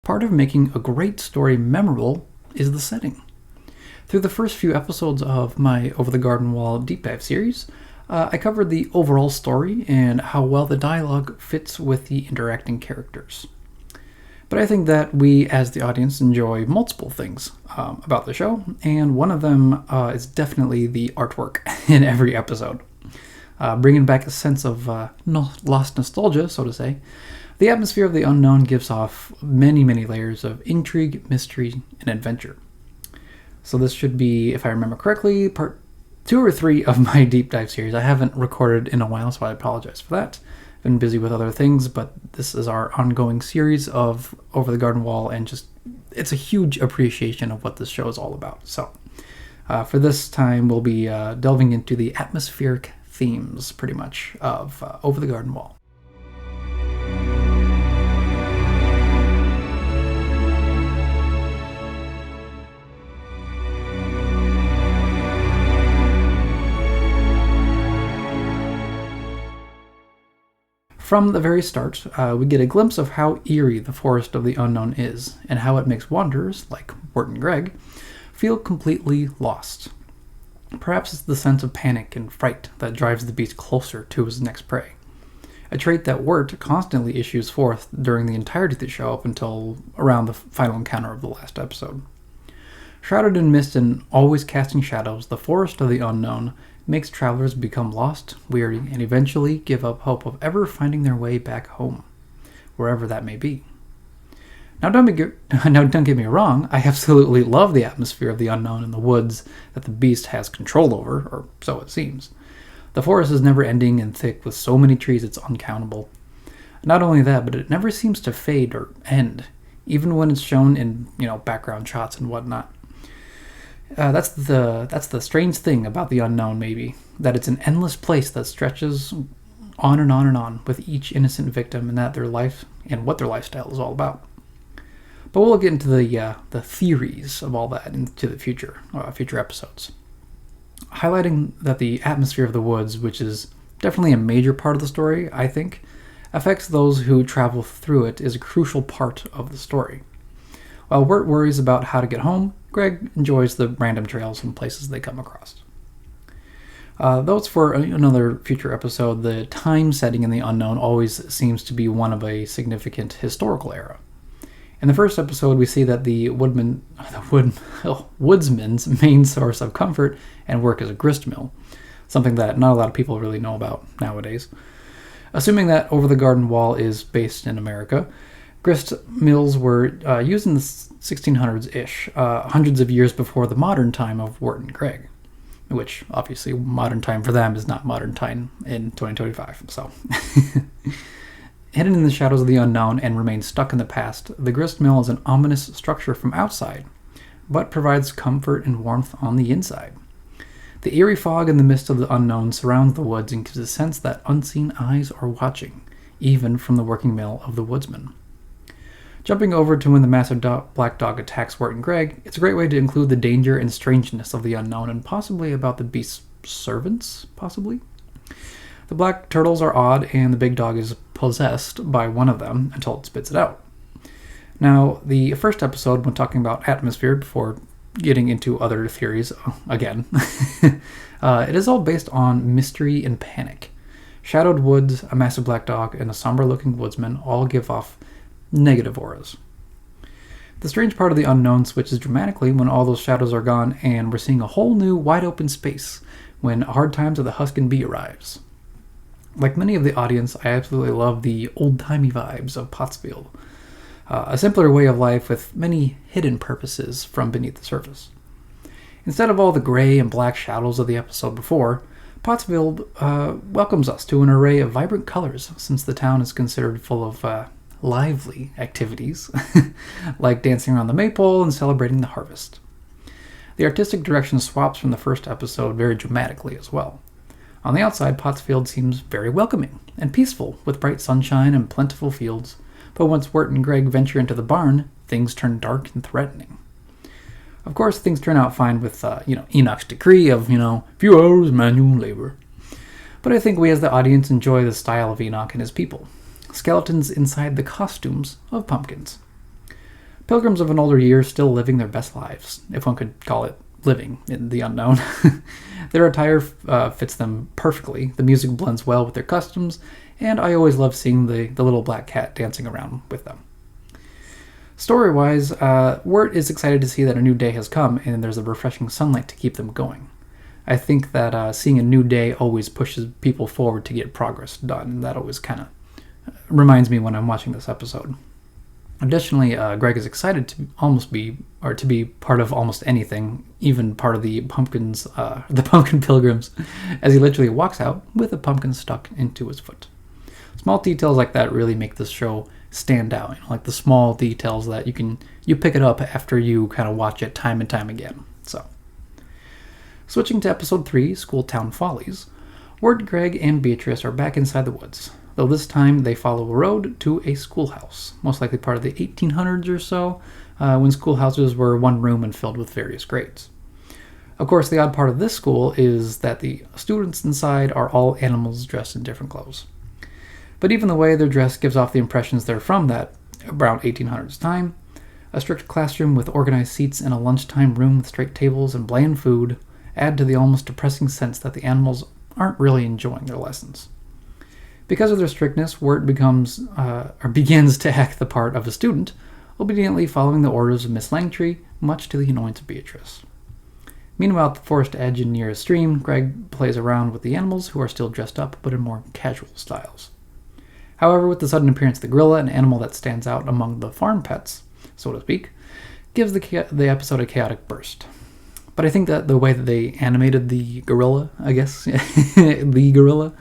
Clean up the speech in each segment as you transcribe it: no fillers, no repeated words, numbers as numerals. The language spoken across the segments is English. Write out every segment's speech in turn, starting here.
part of making a great story memorable is the setting. Through the first few episodes of my Over the Garden Wall deep dive series, I covered the overall story and how well the dialogue fits with the interacting characters. But I think that we, as the audience, enjoy multiple things about the show, and one of them is definitely the artwork in every episode. Bringing back a sense of lost nostalgia, so to say, the atmosphere of the unknown gives off many, many layers of intrigue, mystery, and adventure. So this should be, if I remember correctly, part 2 or 3 of my deep dive series. I haven't recorded in a while, so I apologize for that. I've been busy with other things, but this is our ongoing series of Over the Garden Wall, and just it's a huge appreciation of what this show is all about. So for this time, we'll be delving into the atmospheric themes, pretty much, of Over the Garden Wall. From the very start, we get a glimpse of how eerie the Forest of the Unknown is, and how it makes wanderers, like Wirt and Greg, feel completely lost. Perhaps it's the sense of panic and fright that drives the beast closer to his next prey, a trait that Wirt constantly issues forth during the entirety of the show up until around the final encounter of the last episode. Shrouded in mist and always casting shadows, the Forest of the Unknown makes travelers become lost, weary, and eventually give up hope of ever finding their way back home, wherever that may be. Now don't get me wrong, I absolutely love the atmosphere of the unknown in the woods that the beast has control over, or so it seems. The forest is never ending and thick with so many trees it's uncountable. Not only that, but it never seems to fade or end, even when it's shown in, background shots and whatnot. That's the strange thing about the unknown, maybe, that it's an endless place that stretches on and on and on with each innocent victim, and that their life and what their lifestyle is all about. But we'll get into the theories of all that into the future episodes, highlighting that the atmosphere of the woods, which is definitely a major part of the story, I think, affects those who travel through it, is a crucial part of the story. While Wirt worries about how to get home, Greg enjoys the random trails and places they come across. Though it's for another future episode, the time setting in the unknown always seems to be one of a significant historical era. In the first episode, we see that the woodsman's main source of comfort and work is a grist mill, something that not a lot of people really know about nowadays. Assuming that Over the Garden Wall is based in America, grist mills were used in the 1600s-ish, hundreds of years before the modern time of Wirt and Greg, which obviously modern time for them is not modern time in 2025. So, hidden in the shadows of the unknown and remain stuck in the past, the grist mill is an ominous structure from outside, but provides comfort and warmth on the inside. The eerie fog in the mist of the unknown surrounds the woods and gives a sense that unseen eyes are watching, even from the working mill of the woodsman. Jumping over to when the massive black dog attacks Wirt and Greg, it's a great way to include the danger and strangeness of the unknown, and possibly about the beast's servants, possibly? The black turtles are odd, and the big dog is possessed by one of them until it spits it out. Now, the first episode, when talking about atmosphere, before getting into other theories again, it is all based on mystery and panic. Shadowed woods, a massive black dog, and a somber-looking woodsman all give off negative auras. The strange part of the unknown switches dramatically when all those shadows are gone, and we're seeing a whole new wide-open space when Hard Times of the Husk and Bee arrives. Like many of the audience, I absolutely love the old-timey vibes of Pottsfield, a simpler way of life with many hidden purposes from beneath the surface. Instead of all the gray and black shadows of the episode before, Pottsfield welcomes us to an array of vibrant colors, since the town is considered full of lively activities, like dancing around the maypole and celebrating the harvest. The artistic direction swaps from the first episode very dramatically as well. On the outside, Pottsfield seems very welcoming and peaceful, with bright sunshine and plentiful fields, but once Wirt and Greg venture into the barn, things turn dark and threatening. Of course, things turn out fine with, Enoch's decree of, few hours manual labor. But I think we as the audience enjoy the style of Enoch and his people. Skeletons inside the costumes of pumpkins. Pilgrims of an older year still living their best lives, if one could call it living in the unknown. Their attire fits them perfectly, the music blends well with their customs, and I always love seeing the little black cat dancing around with them. Story-wise, Wirt is excited to see that a new day has come and there's a refreshing sunlight to keep them going. I think that seeing a new day always pushes people forward to get progress done, and that always kind of reminds me when I'm watching this episode. Additionally, Greg is excited to be part of almost anything, even part of the pumpkin pilgrims, as he literally walks out with a pumpkin stuck into his foot. Small details like that really make this show stand out, like the small details that you pick it up after you kind of watch it time and time again. So, switching to episode 3, School Town Follies, Wirt, Greg, and Beatrice are back inside the woods, though this time they follow a road to a schoolhouse, most likely part of the 1800s or so, when schoolhouses were one room and filled with various grades. Of course, the odd part of this school is that the students inside are all animals dressed in different clothes. But even the way they're dressed gives off the impressions they're from that around 1800s time. A strict classroom with organized seats and a lunchtime room with straight tables and bland food add to the almost depressing sense that the animals aren't really enjoying their lessons. Because of their strictness, Wirt begins to act the part of a student, obediently following the orders of Miss Langtry, much to the annoyance of Beatrice. Meanwhile, at the forest edge and near a stream, Greg plays around with the animals, who are still dressed up, but in more casual styles. However, with the sudden appearance of the gorilla, an animal that stands out among the farm pets, so to speak, gives the episode a chaotic burst. But I think that the way that they animated the gorilla, the gorilla,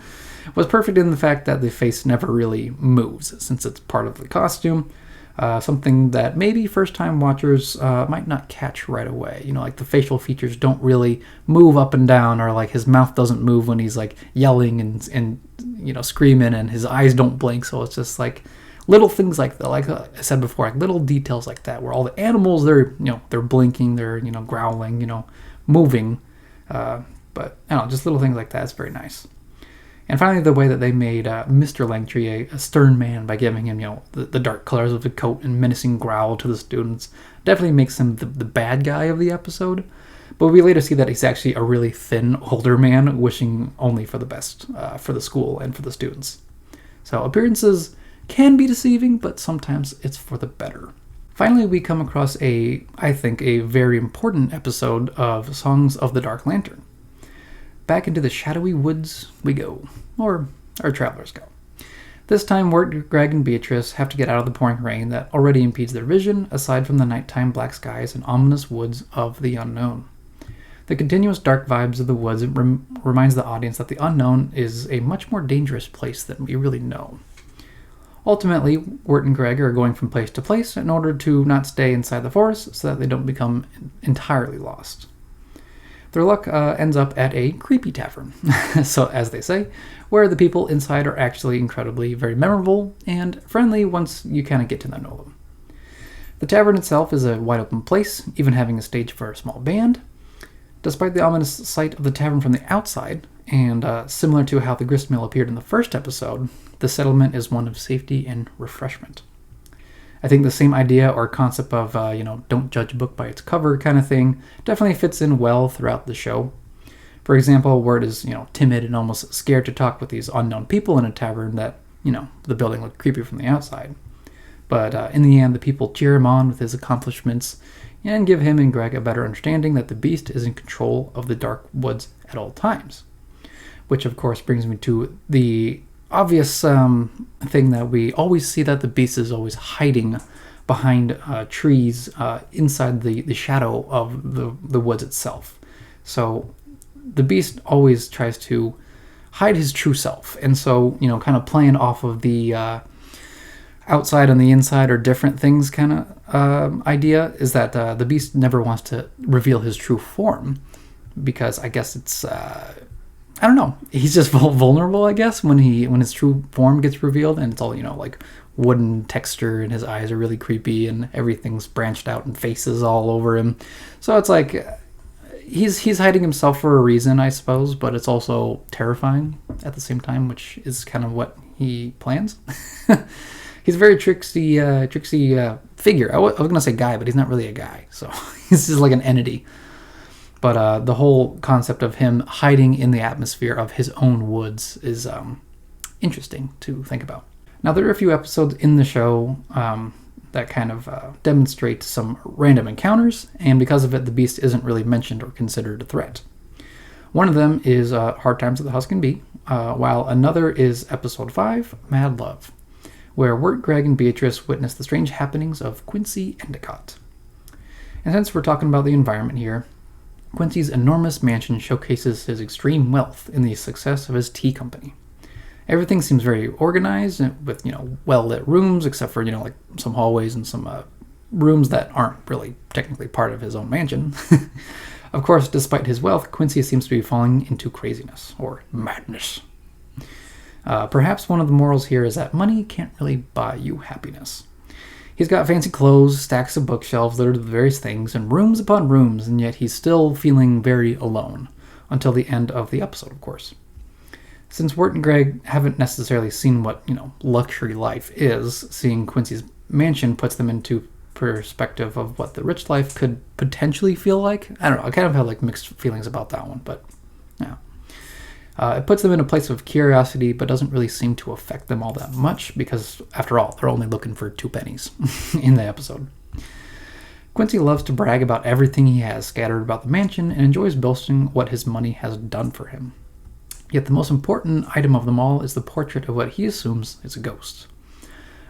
was perfect in the fact that the face never really moves, since it's part of the costume, something that maybe first-time watchers might not catch right away. Like the facial features don't really move up and down, or like his mouth doesn't move when he's like yelling and screaming, and his eyes don't blink, so it's just like little things like that, like I said before, like little details like that, where all the animals, they're blinking, they're growling, moving, but just little things like that. It's very nice. And finally, the way that they made Mr. Langtry a stern man by giving him the dark colors of the coat and menacing growl to the students definitely makes him the bad guy of the episode. But we later see that he's actually a really thin older man wishing only for the best for the school and for the students. So appearances can be deceiving, but sometimes it's for the better. Finally, we come across I think a very important episode of Songs of the Dark Lantern. Back into the shadowy woods we go, or our travelers go. This time, Wirt, Greg, and Beatrice have to get out of the pouring rain that already impedes their vision, aside from the nighttime black skies and ominous woods of the unknown. The continuous dark vibes of the woods reminds the audience that the unknown is a much more dangerous place than we really know. Ultimately, Wirt and Greg are going from place to place in order to not stay inside the forest so that they don't become entirely lost. Their luck ends up at a creepy tavern, so as they say, where the people inside are actually incredibly very memorable and friendly once you kind of get to know them. The tavern itself is a wide open place, even having a stage for a small band. Despite the ominous sight of the tavern from the outside, and similar to how the gristmill appeared in the first episode, the settlement is one of safety and refreshment. I think the same idea or concept of, don't judge a book by its cover kind of thing definitely fits in well throughout the show. For example, Wirt is, timid and almost scared to talk with these unknown people in a tavern that, the building looked creepy from the outside. But in the end, the people cheer him on with his accomplishments and give him and Greg a better understanding that the beast is in control of the dark woods at all times. Which, of course, brings me to the obvious thing that we always see, that the beast is always hiding behind trees inside the shadow of the woods itself. So the beast always tries to hide his true self. And so, kind of playing off of the outside and the inside are different things kind of idea is that the beast never wants to reveal his true form because I guess it's... I don't know. He's just vulnerable, I guess, when his true form gets revealed, and it's all, like wooden texture, and his eyes are really creepy, and everything's branched out, and faces all over him. So it's like he's hiding himself for a reason, I suppose, but it's also terrifying at the same time, which is kind of what he plans. He's a very tricksy figure. I was going to say guy, but he's not really a guy. So he's just like an entity. But the whole concept of him hiding in the atmosphere of his own woods is interesting to think about. Now, there are a few episodes in the show that kind of demonstrate some random encounters, and because of it, the Beast isn't really mentioned or considered a threat. One of them is Hard Times at the Husk and Bee, while another is Episode 5, Mad Love, where Wirt, Greg, and Beatrice witness the strange happenings of Quincy Endicott. And since we're talking about the environment here, Quincy's enormous mansion showcases his extreme wealth in the success of his tea company. Everything seems very organized with, well-lit rooms, except for, like some hallways and some rooms that aren't really technically part of his own mansion. Of course, despite his wealth, Quincy seems to be falling into craziness, or madness. Perhaps one of the morals here is that money can't really buy you happiness. He's got fancy clothes, stacks of bookshelves littered with various things, and rooms upon rooms, and yet he's still feeling very alone. Until the end of the episode, of course. Since Wirt and Greg haven't necessarily seen what, luxury life is, seeing Quincy's mansion puts them into perspective of what the rich life could potentially feel like. I don't know, I kind of have like mixed feelings about that one, but yeah. It puts them in a place of curiosity, but doesn't really seem to affect them all that much, because after all, they're only looking for 2 pennies in the episode. Quincy loves to brag about everything he has scattered about the mansion and enjoys boasting what his money has done for him. Yet the most important item of them all is the portrait of what he assumes is a ghost.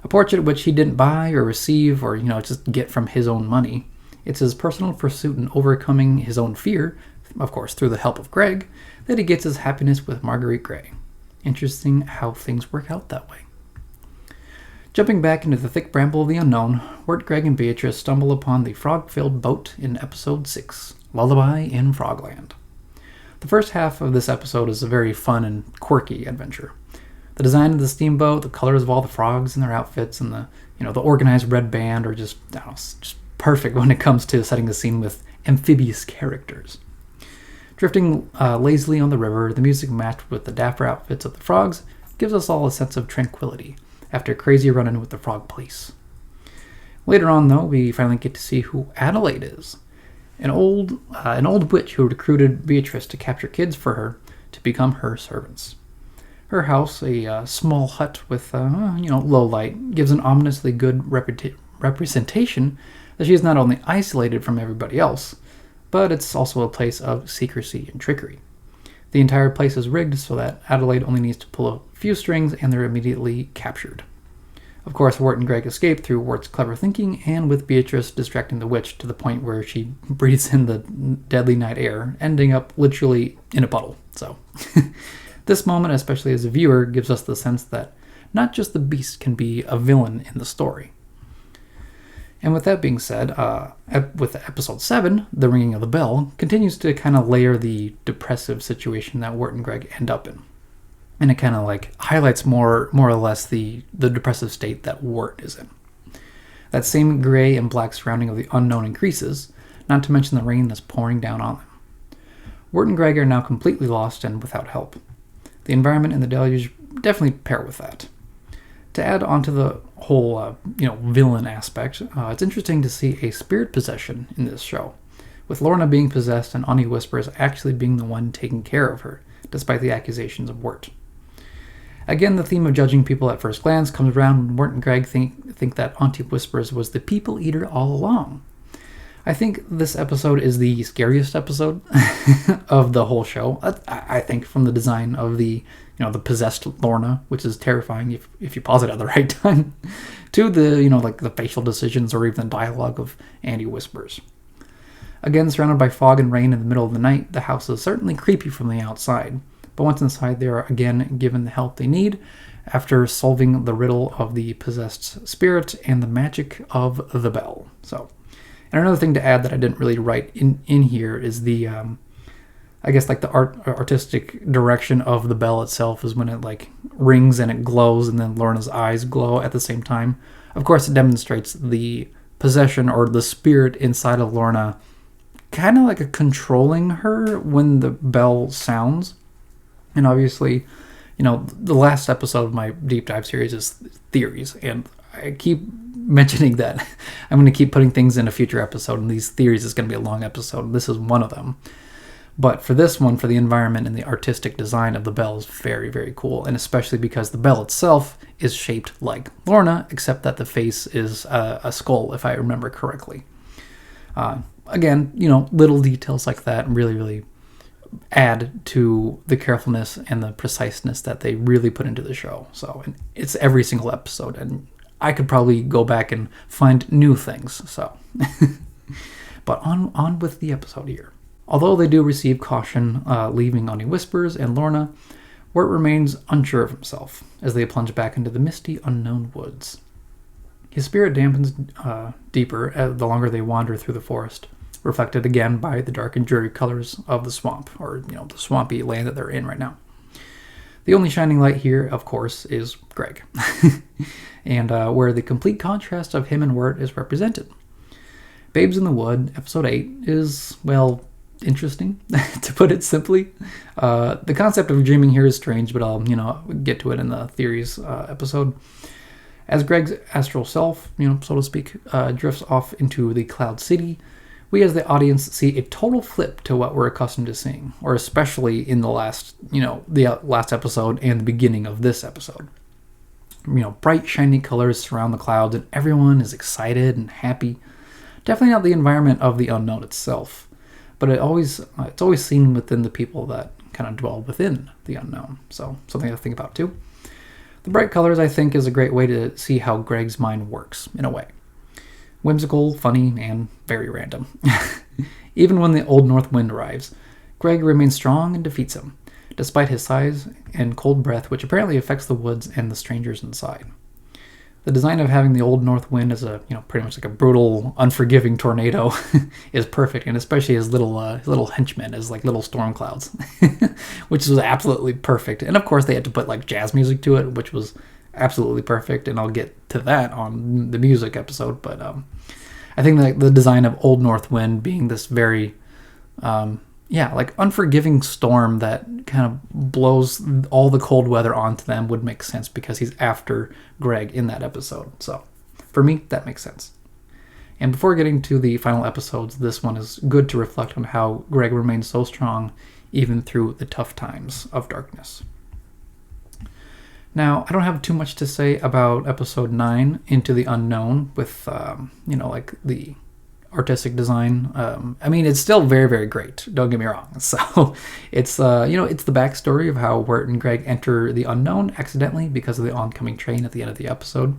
A portrait which he didn't buy or receive or, just get from his own money. It's his personal pursuit in overcoming his own fear, of course through the help of Greg, that he gets his happiness with Marguerite Gray. Interesting how things work out that way. Jumping back into the thick bramble of the unknown, Wirt, Greg, and Beatrice stumble upon the frog-filled boat in Episode 6, Lullaby in Frogland. The first half of this episode is a very fun and quirky adventure. The design of the steamboat, the colors of all the frogs and their outfits, and the organized red band are just perfect when it comes to setting the scene with amphibious characters. Drifting lazily on the river, the music matched with the dapper outfits of the frogs gives us all a sense of tranquility after a crazy run-in with the frog police. Later on, though, we finally get to see who Adelaide is. An old witch who recruited Beatrice to capture kids for her to become her servants. Her house, a small hut with, low light, gives an ominously good representation that she is not only isolated from everybody else, but it's also a place of secrecy and trickery. The entire place is rigged so that Adelaide only needs to pull a few strings and they're immediately captured. Of course, Wirt and Greg escape through Wirt's clever thinking and with Beatrice distracting the witch to the point where she breathes in the deadly night air, ending up literally in a puddle. So, this moment, especially as a viewer, gives us the sense that not just the Beast can be a villain in the story. And with that being said, with Episode 7, The Ringing of the Bell, continues to kind of layer the depressive situation that Wirt and Greg end up in. And it kind of highlights more or less the depressive state that Wirt is in. That same gray and black surrounding of the unknown increases, not to mention the rain that's pouring down on them. Wirt and Greg are now completely lost and without help. The environment and the deluge definitely pair with that. To add onto the whole, villain aspect, it's interesting to see a spirit possession in this show, with Lorna being possessed and Auntie Whispers actually being the one taking care of her, despite the accusations of Wirt. Again, the theme of judging people at first glance comes around when Wirt and Greg think that Auntie Whispers was the people eater all along. I think this episode is the scariest episode of the whole show. I think from the design of the possessed Lorna, which is terrifying if you pause it at the right time, to the, the facial decisions or even the dialogue of Auntie Whispers. Again, surrounded by fog and rain in the middle of the night, the house is certainly creepy from the outside. But once inside, they are again given the help they need after solving the riddle of the possessed spirit and the magic of the bell. So, and another thing to add that I didn't really write in here is the, the artistic direction of the bell itself is when it rings and it glows and then Lorna's eyes glow at the same time. Of course, it demonstrates the possession or the spirit inside of Lorna kind of controlling her when the bell sounds. And obviously, the last episode of my deep dive series is theories, and I keep mentioning that I'm going to keep putting things in a future episode, and these theories is going to be a long episode. This is one of them. But for this one, for the environment and the artistic design of the bell is very, very cool, and especially because the bell itself is shaped like Lorna, except that the face is a skull, if I remember correctly. Again, little details like that really, really add to the carefulness and the preciseness that they really put into the show. So it's every single episode, and I could probably go back and find new things. So, but on with the episode here. Although they do receive caution, leaving Ani Whispers and Lorna, Wirt remains unsure of himself as they plunge back into the misty, unknown woods. His spirit dampens deeper the longer they wander through the forest, reflected again by the dark and dreary colors of the swamp, or the swampy land that they're in right now. The only shining light here, of course, is Greg, and where the complete contrast of him and Wirt is represented. Babes in the Wood, episode 8, is, well, interesting, to put it simply. The concept of dreaming here is strange, but I'll, get to it in the theories episode. As Greg's astral self, so to speak, drifts off into the Cloud City, we as the audience see a total flip to what we're accustomed to seeing, or especially in the last episode and the beginning of this episode. Bright, shiny colors surround the clouds, and everyone is excited and happy. Definitely not the environment of the unknown itself, but it's always seen within the people that kind of dwell within the unknown. So something to think about too. The bright colors, I think, is a great way to see how Greg's mind works, in a way. Whimsical, funny, and very random. Even when the Old North Wind arrives, Greg remains strong and defeats him, despite his size and cold breath, which apparently affects the woods and the strangers inside. The design of having the Old North Wind as a, pretty much like a brutal, unforgiving tornado is perfect, and especially his little henchmen as like little storm clouds, which is absolutely perfect. And of course, they had to put like jazz music to it, which was absolutely perfect, and I'll get to that on the music episode. But I think that the design of Old North Wind being this very like unforgiving storm that kind of blows all the cold weather onto them would make sense because he's after Greg in that episode. So for me, that makes sense. And before getting to the final episodes, this one is good to reflect on how Greg remains so strong even through the tough times of darkness. Now, I don't have too much to say about episode 9, Into the Unknown, with, like the artistic design. It's still very, very great. Don't get me wrong. So it's, it's the backstory of how Wirt and Greg enter the unknown accidentally because of the oncoming train at the end of the episode.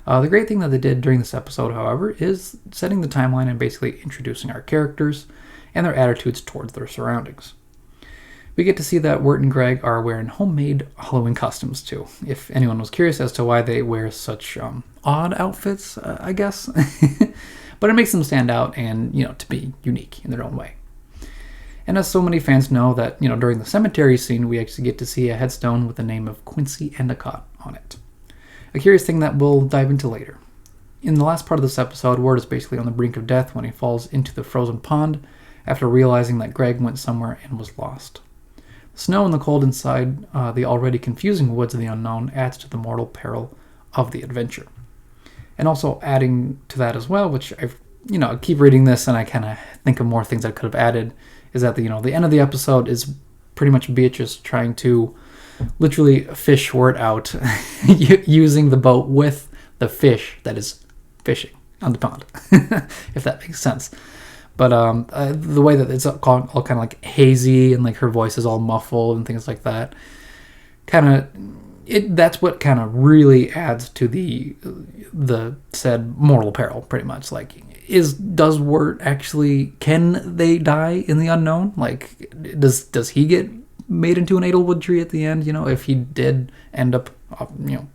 The great thing that they did during this episode, however, is setting the timeline and basically introducing our characters and their attitudes towards their surroundings. We get to see that Wirt and Greg are wearing homemade Halloween costumes too, if anyone was curious as to why they wear such odd outfits, I guess. But it makes them stand out and, to be unique in their own way. And as so many fans know that, during the cemetery scene, we actually get to see a headstone with the name of Quincy Endicott on it. A curious thing that we'll dive into later. In the last part of this episode, Wirt is basically on the brink of death when he falls into the frozen pond after realizing that Greg went somewhere and was lost. The snow and the cold inside the already confusing woods of the unknown adds to the mortal peril of the adventure. And also adding to that as well, which I keep reading this and I kind of think of more things I could have added, is that the end of the episode is pretty much Beatrice trying to literally fish Wirt out using the boat with the fish that is fishing on the pond, if that makes sense. But the way that it's all kind of like hazy and like her voice is all muffled and things like that, that's what kind of really adds to the said mortal peril, pretty much. Like, does Wirt actually, can they die in the unknown? Like, does he get made into an Edelwood tree at the end? If he did end up,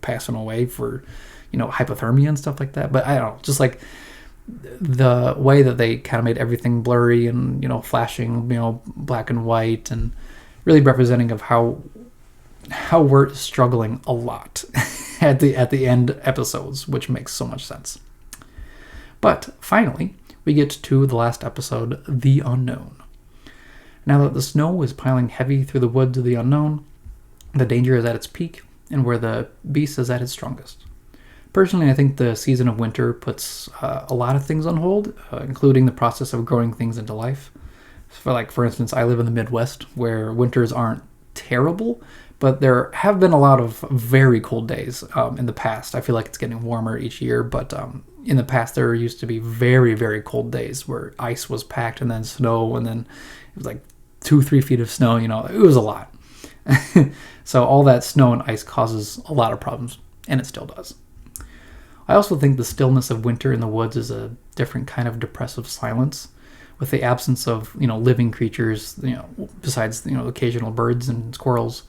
passing away for, hypothermia and stuff like that. But I don't know, just like the way that they kind of made everything blurry and, flashing, black and white, and really representing of how we're struggling a lot at the end episodes, which makes so much sense. But finally, we get to the last episode, The Unknown. Now that the snow is piling heavy through the woods of the unknown, the danger is at its peak, and where the beast is at its strongest. Personally, I think the season of winter puts a lot of things on hold, including the process of growing things into life. For instance, I live in the Midwest, where winters aren't terrible, but there have been a lot of very cold days in the past. I feel like it's getting warmer each year, but in the past there used to be very, very cold days where ice was packed and then snow, and then it was like 2-3 feet of snow. It was a lot. So all that snow and ice causes a lot of problems, and it still does. I also think the stillness of winter in the woods is a different kind of depressive silence, with the absence of living creatures, besides occasional birds and squirrels.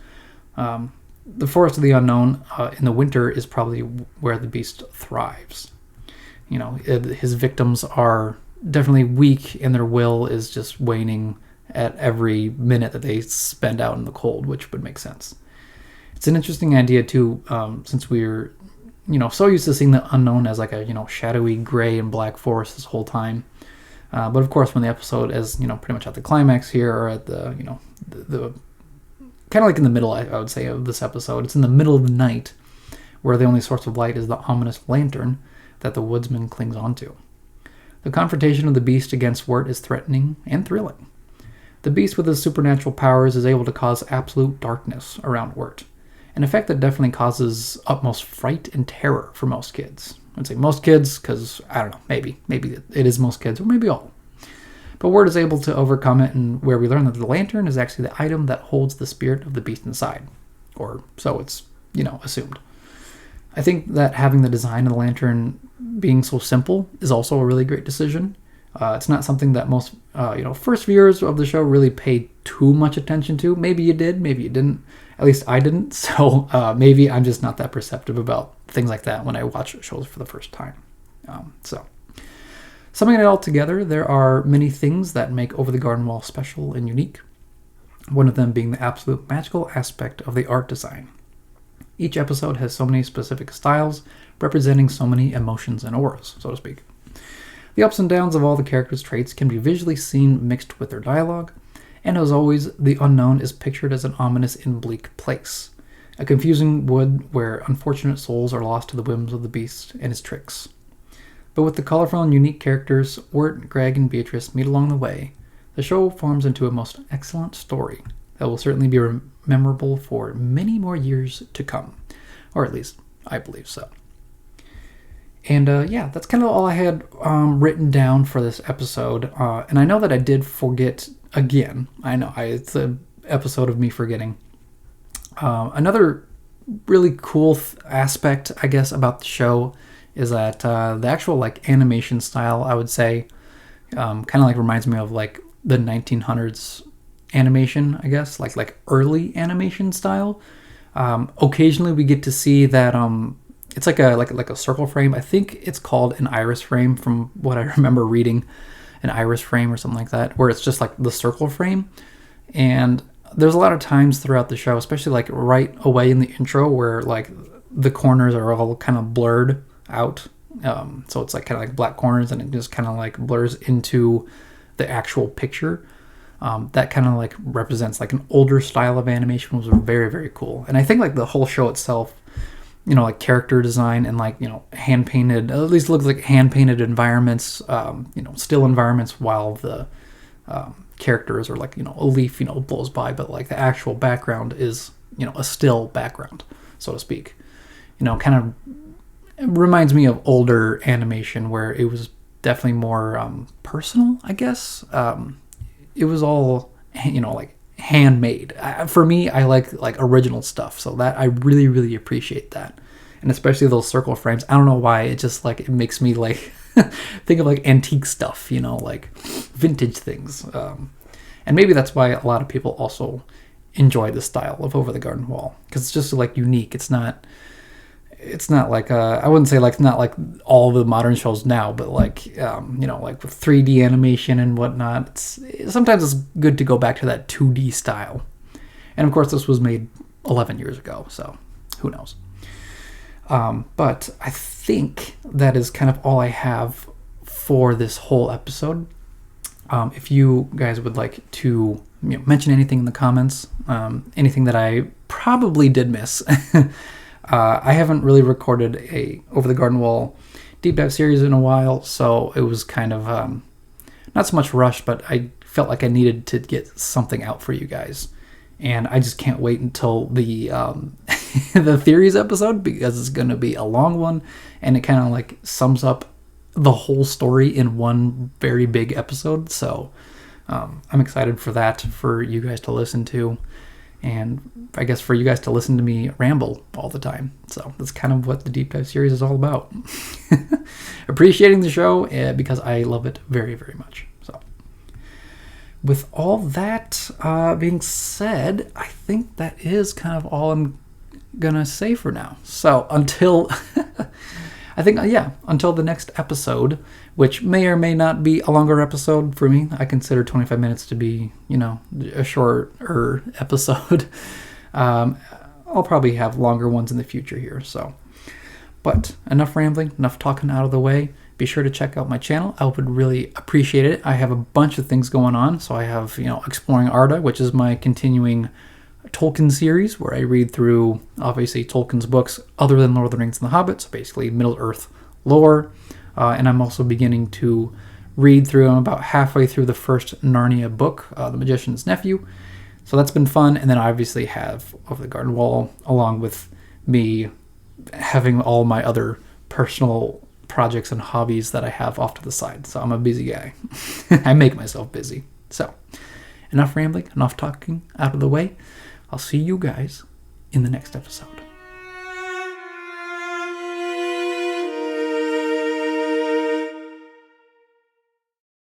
The forest of the unknown in the winter is probably where the beast thrives. His victims are definitely weak, and their will is just waning at every minute that they spend out in the cold, which would make sense. It's an interesting idea too, since we're so used to seeing the unknown as like a shadowy gray and black forest this whole time. But of course, when the episode is pretty much at the climax here, or at the the kind of like in the middle, I would say, of this episode, it's in the middle of the night, where the only source of light is the ominous lantern that the woodsman clings onto. The confrontation of the beast against Wirt is threatening and thrilling. The beast with his supernatural powers is able to cause absolute darkness around Wirt, an effect that definitely causes utmost fright and terror for most kids. I'd say most kids, because, I don't know, maybe it is most kids, or maybe all. But Wirt is able to overcome it, and where we learn that the lantern is actually the item that holds the spirit of the beast inside. Or so it's, assumed. I think that having the design of the lantern being so simple is also a really great decision. It's not something that most, first viewers of the show really paid too much attention to. Maybe you did, maybe you didn't. At least I didn't, so maybe I'm just not that perceptive about things like that when I watch shows for the first time. Summing it all together, there are many things that make Over the Garden Wall special and unique, one of them being the absolute magical aspect of the art design. Each episode has so many specific styles, representing so many emotions and auras, so to speak. The ups and downs of all the characters' traits can be visually seen mixed with their dialogue, and as always, the unknown is pictured as an ominous and bleak place, a confusing wood where unfortunate souls are lost to the whims of the beast and his tricks. But with the colorful and unique characters Wirt, Greg, and Beatrice meet along the way, the show forms into a most excellent story that will certainly be memorable for many more years to come, or at least I believe so. And that's kind of all I had written down for this episode. And I know that I did forget again. I know it's an episode of me forgetting. Another really cool aspect, I guess, about the show is that the actual animation style, I would say, kind of reminds me of the 1900s animation, I guess, like early animation style. Occasionally we get to see that it's like a circle frame. I think it's called an iris frame, from what I remember reading, an iris frame or something like that, where it's just the circle frame. And there's a lot of times throughout the show, especially right away in the intro, where the corners are all kind of blurred out. So it's kind of black corners, and it just kind of blurs into the actual picture. That kind of represents an older style of animation, was very, very cool. And I think the whole show itself, character design and hand painted, at least looks like hand painted environments, still environments, while the characters are a leaf, blows by, but the actual background is, a still background, so to speak. Kind of reminds me of older animation where it was definitely more personal, I guess. It was all, handmade. For me, I like original stuff, so that I really, really appreciate that. And especially those circle frames. I don't know why, it just it makes me think of antique stuff, vintage things. And maybe that's why a lot of people also enjoy the style of Over the Garden Wall, because it's just unique. It's not I wouldn't say not like all the modern shows now, but with 3D animation and whatnot. Sometimes it's good to go back to that 2D style. And of course, this was made 11 years ago, so who knows. But I think that is kind of all I have for this whole episode. If you guys would like to mention anything in the comments, anything that I probably did miss, I haven't really recorded a Over the Garden Wall deep dive series in a while, so it was kind of not so much rushed, but I felt like I needed to get something out for you guys. And I just can't wait until the the theories episode, because it's going to be a long one, and it kind of like sums up the whole story in one very big episode. So I'm excited for that, for you guys to listen to, and I guess for you guys to listen to me ramble all the time. So that's kind of what the deep dive series is all about. Appreciating the show because I love it very, very much. So with all that being said, I think that is kind of all I'm gonna say for now. So until until the next episode, which may or may not be a longer episode for me. I consider 25 minutes to be, a shorter episode. I'll probably have longer ones in the future here. So, but enough rambling, enough talking out of the way. Be sure to check out my channel. I would really appreciate it. I have a bunch of things going on. So I have, Exploring Arda, which is my continuing Tolkien series, where I read through, obviously, Tolkien's books other than Lord of the Rings and The Hobbit, so basically Middle-earth lore. And I'm also beginning to read through, I'm about halfway through the first Narnia book, The Magician's Nephew. So that's been fun. And then I obviously have Over the Garden Wall, along with me having all my other personal projects and hobbies that I have off to the side. So I'm a busy guy. I make myself busy. So enough rambling, enough talking out of the way. I'll see you guys in the next episode.